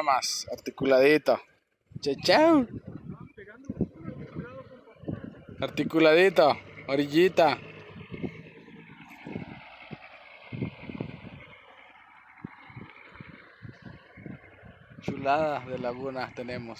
más, articuladito. Chau, chau. Articuladito, orillita. Chuladas de lagunas tenemos.